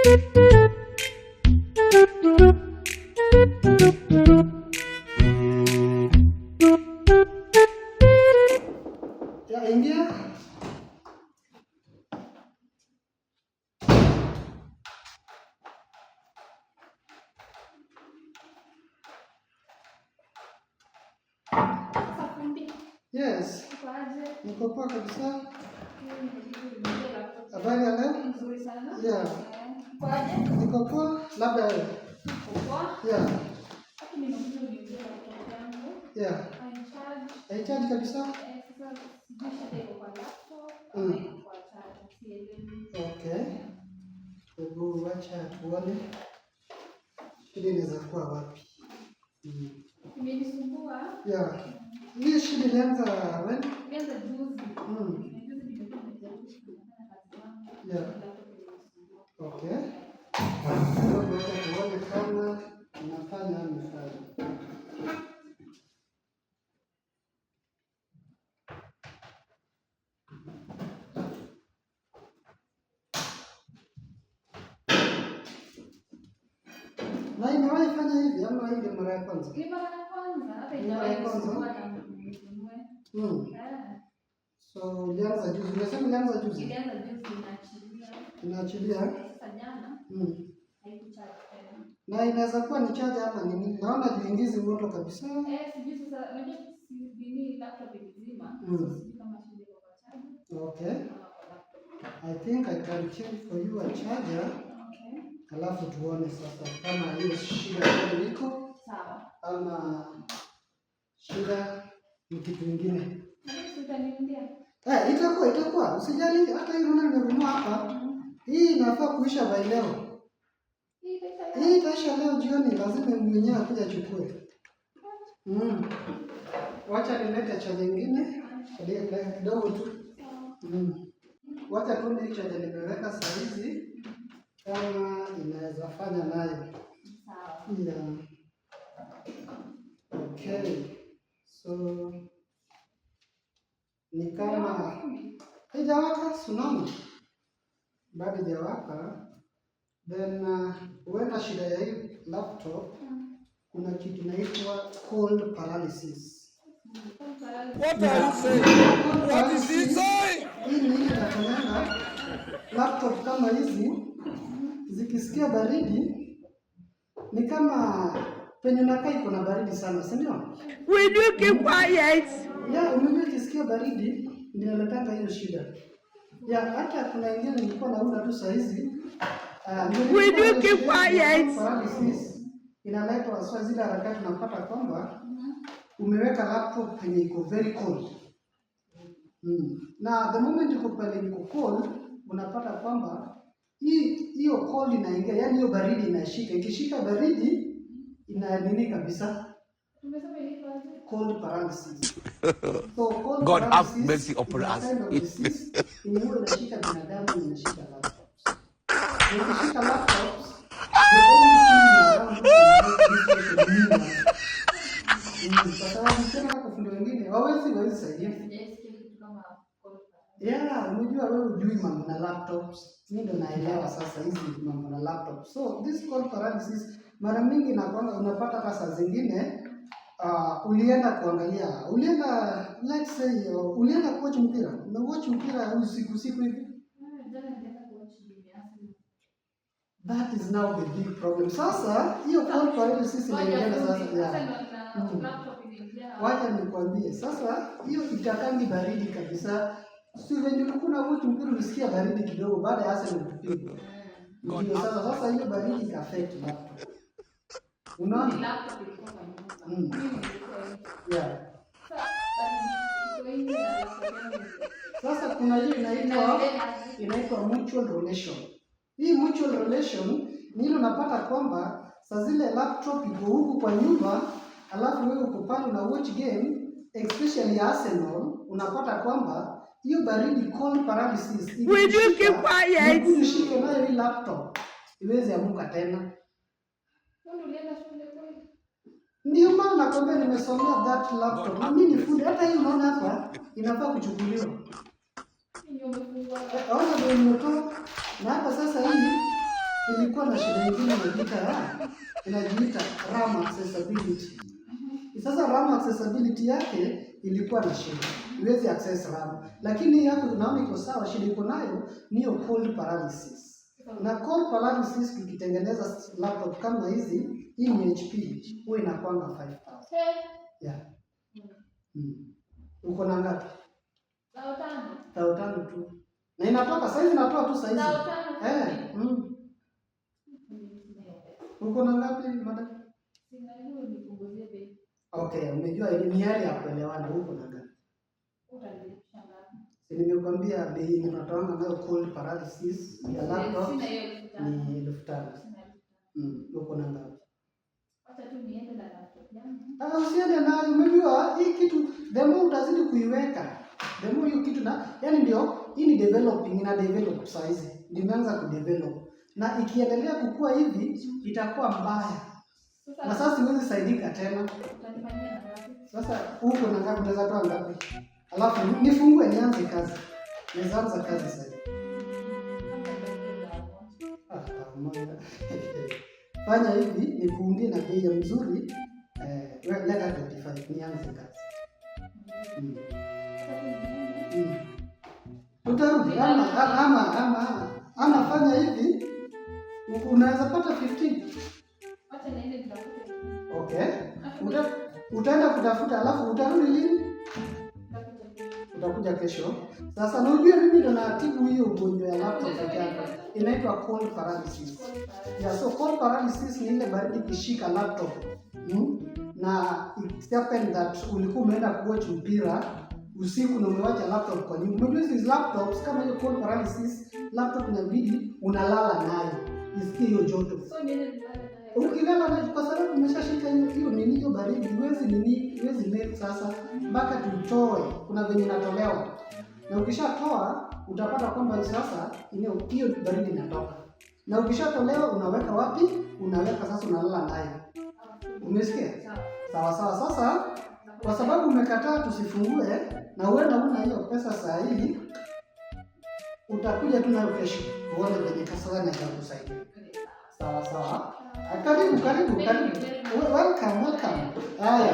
Ya, ingia. Yes. Niko poa kabisa. Habari ya leo? Nzuri sana. Yeah. Kwaje? Niko poa, labda wewe. Poa. Yeah. Hapo nimekuja niulize laptop yangu. Yeah. Haicharge kabisa? Sasa sijui shida iko kwa laptop ama iko kwa charge. Sielewi. Okay. Hebu wacha tuone. Shida inaweza kuwa wapi? Imenisumbua. Yeah. Hii shida ilianza when? Ilianza juzi. Juzi nimekuja kujaribu kufanya kazi yangu. Yeah. Okay. Wacha tuone kama inafanya mfano. Na imewahi fanya hivi ama hii ndio mara ya kwanza? Ni mara ya kwanza, hata Ni mara ya ingawa kwanza? ilikuwa tangu ninunue. So ilianza juzi. Unasema ilianza juzi? Ilianza juzi inaachilia. Inaachilia? Sasa jana haikucharge tena. Na inaweza kuwa ni charge ama ni nini? Naona juingizi moto kabisa. Sijui sasa unajua sisi laptop ilizima. Sijui kama shida iko kwa charge. Okay. I think I can change for you a charger. Okay. Alafu tuone sasa kama hiyo shida bado iko Sawa. ama shida ni kitu kingine. Utaniambia. Itakuwa. Usijali, hata hii runa nimenunua hapa. Hii inafaa kuisha by leo. Hii itaisha leo jioni, lazima mwenyewe akuja achukue. Wacha nilete charger nyingine. Kidogo tu. Wacha tuone hii charger nimeweka saa hizi kama inaweza fanya nayo. Sawa. Yeah. Okay. So ni kama haijawaka tsunami. Bado haijawaka. Then huenda shida ya hii laptop kuna kitu inaitwa cold paralysis. What are you saying? What is he saying? Hii ni ile inafanyanga laptop kama hizi zikisikia baridi ni kama penye unakaa iko na baridi sana, si ndio? Will you keep quiet? Yeah, umeme ikisikia baridi ndio inaleta hiyo shida. Yeah, hata kuna ingine nilikuwa naona tu saa hizi. Will you keep quiet? Inaletwa sasa zile harakati unapata kwamba umeweka laptop penye iko very cold. Na the moment iko pale iko cold, unapata kwamba hiyo cold inaingia, yani hiyo baridi inashika. Ikishika baridi ina nini kabisa? Tumesema ilikuwa Cold paralysis. So cold God paralysis have mercy upon us. Hiyo inashika binadamu, inashika laptops. Ikishika laptops, kwa sababu tena kufundi wengine hawezi saidia. Yeah, unajua wewe hujui mambo na laptops. Mimi ndo naelewa sasa hizi mambo na laptops. So this cold paralysis mara mingi nakwanga unapata hata saa zingine ulienda let's say ulienda kuwatch mpira. Umewatch mpira usiku hivi. That is now the big problem. Sasa hiyo cold paralysis inaingia sasa. Wacha nikwambie. Sasa hiyo itakangi baridi kabisa. Sio venye ulikuwa unawatch mpira ulisikia baridi kidogo baada ya Arsenal kupiga. Ndio sasa hiyo baridi ika affect laptop. Unaona? laptop ilikuwa kwa nyumba. Yeah. Sasa kuna hiyo inaitwa mutual relation. Hii mutual relation ni ile unapata kwamba saa zile laptop iko huku kwa nyumba, alafu wewe uko pale na watch game, especially Arsenal, unapata kwamba hiyo baridi cold paralysis. Will you keep quiet? Ukishika nayo hii laptop iweze amuka tena. Ndio maana nakwambia nimesomea that laptop. Na mimi ni fundi, hata hii unaona hapa inafaa kuchukuliwa. Ona ndio nimetoa na hapa sasa hii inajiita RAM accessibility. Sasa RAM accessibility yake ilikuwa na shida. Huwezi access RAM. Lakini hapo unaona iko sawa, shida iko nayo ni cold paralysis. Na cold paralysis tukitengeneza laptop kama hizi, hii ni HP, huwa inakuwa 5000. Yeah. Uko na ngapi? 5,000 tu. Na inatoka saizi, inatoa tu saizi. Uko na ngapi madam? Okay, umejua ni hali ya kuelewana. Uko na ngapi? Nimekwambia bei ninatoa nayo cold paralysis ya laptop ni 5,000. Uko na ngapi? Acha tu niende na laptop yangu. Usiende nayo. Umejua hii kitu the more utazidi kuiweka, the more hiyo kitu yani ndio hii ni developing, ina develop size. Nimeanza kudevelop. Na ikiendelea kukua hivi itakuwa mbaya. Na sasa siwezi saidika tena. Utanifanyia na ngapi? Sasa uko na ngapi? Unaweza toa ngapi? Alafu nifungue nianze kazi. Nianze kazi sasa. Fanya hivi nikuundie na bei nzuri. Leta 25 nianze kazi. Utarudi ama fanya hivi unaweza pata 15. Acha niende nitafute. Okay. Utaenda kutafuta alafu utarudi lini? Utakuja kesho. Sasa unajua mimi ndo natibu hiyo ugonjwa ya laptop yako. Inaitwa cold paralysis. Yeah, so cold paralysis ni ile baridi kishika laptop. Na it happened that ulikuwa umeenda kuwatch mpira usiku na umewacha laptop kwa nyumba. Unajua hizi laptops kama hiyo cold paralysis, laptop inabidi unalala nayo. Isikie hiyo joto. So niende nilale nayo. Ukilala nayo kwa sababu umeshashika hiyo nini hiyo baridi, huwezi melt sasa mpaka tutoe. Kuna venye inatolewa. Na ukishatoa utapata kwamba sasa hiyo baridi inatoka. Na ukishatolewa unaweka wapi? Unaweka sasa unalala nayo. Umesikia? Sawa. Sasa kwa sababu umekataa tusifungue na wewe una hiyo pesa saa hii, utakuja tu nayo kesho. Uone venye kasawani atakusaidia. Sawa. Karibu. Welcome. Haya.